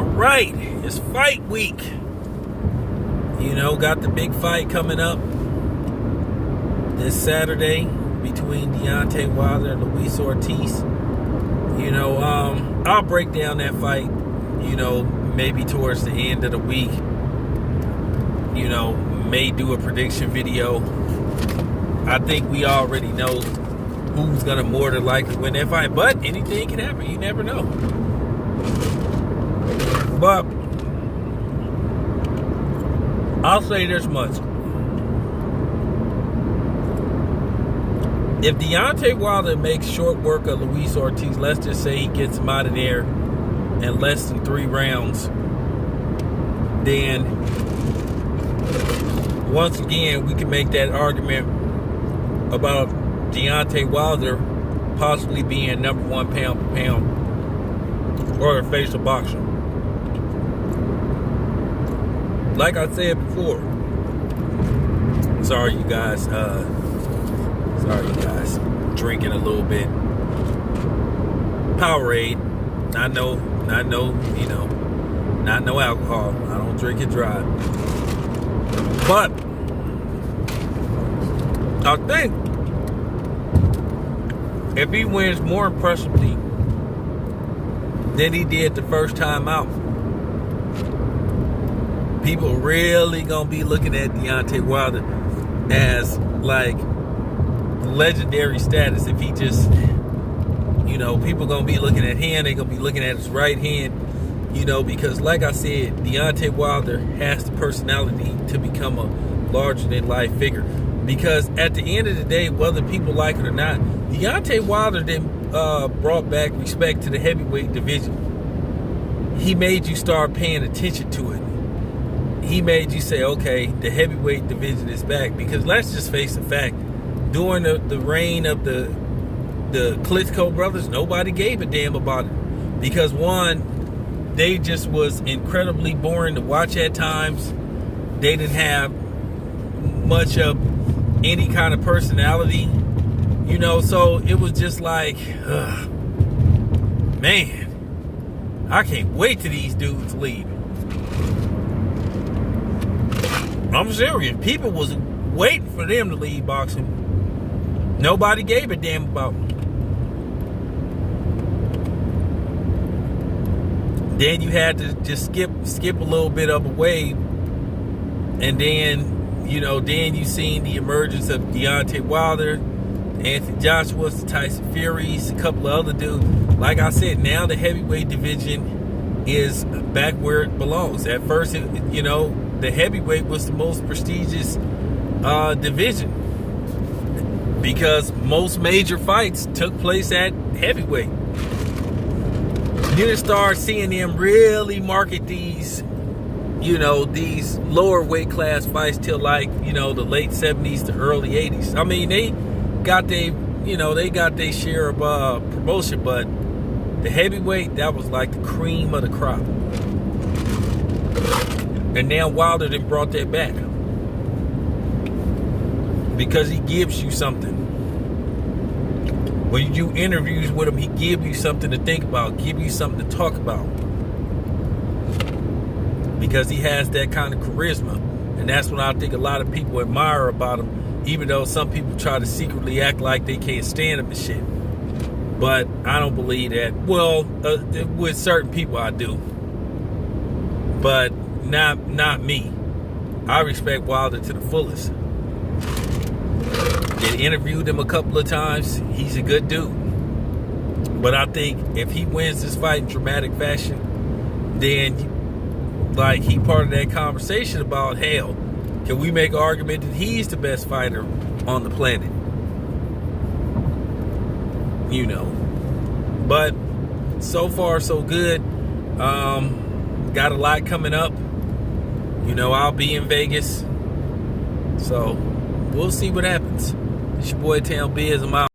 All right, it's fight week. You know, got the big fight coming up this Saturday between Deontay Wilder and Luis Ortiz. You know, I'll break down that fight, you know, maybe towards the end of the week. You know, may do a prediction video. I think we already know who's going to more than likely win that fight, but anything can happen. You never know. But I'll say this much. If Deontay Wilder makes short work of Luis Ortiz, let's just say he gets him out of there in less than 3 rounds, then once again we can make that argument about Deontay Wilder possibly being number 1 pound for pound or a face of boxing. Like I said before, sorry you guys, drinking a little bit. Powerade, I know, you know, not no alcohol. I don't drink it dry. But I think if he wins more impressively than he did the first time out, people really gonna be looking at Deontay Wilder as like legendary status. If he just, you know, people gonna be looking at him, they gonna be looking at his right hand, you know, because like I said, Deontay Wilder has the personality to become a larger than life figure. Because at the end of the day, whether people like it or not, Deontay Wilder then brought back respect to the heavyweight division. He made you start paying attention to it. He made you say, okay, the heavyweight division is back. Because let's just face the fact, during the reign of the Klitschko brothers, nobody gave a damn about it. Because one, they just was incredibly boring to watch at times. They didn't have much of any kind of personality, you know, so it was just like, man, I can't wait till these dudes leave. I'm serious. People was waiting for them to leave boxing. Nobody gave a damn about them. Then you had to just skip a little bit of a wave, and then, you know, then you seen the emergence of Deontay Wilder, Anthony Joshua, Tyson Furies, a couple of other dudes. Like I said, now the heavyweight division is back where it belongs. At first, you know, the heavyweight was the most prestigious division because most major fights took place at heavyweight. You didn't start seeing them really market these, you know, these lower weight class fights till like, you know, the late 70s to early 80s. I mean, they got their share of promotion, but the heavyweight, that was like the cream of the crop. And now Wilder done brought that back because he gives you something. When you do interviews with him, he gives you something to think about, give you something to talk about. Because he has that kind of charisma. And that's what I think a lot of people admire about him, even though some people try to secretly act like they can't stand him and shit. But I don't believe that. Well, with certain people I do. But not me. I respect Wilder to the fullest. They interviewed him a couple of times. He's a good dude. But I think if he wins this fight in dramatic fashion, then like he part of that conversation about, hell, can we make an argument that he's the best fighter on the planet? You know. But so far so good. Got a lot coming up. You know, I'll be in Vegas. So we'll see what happens. It's your boy Town Biz. I'm out.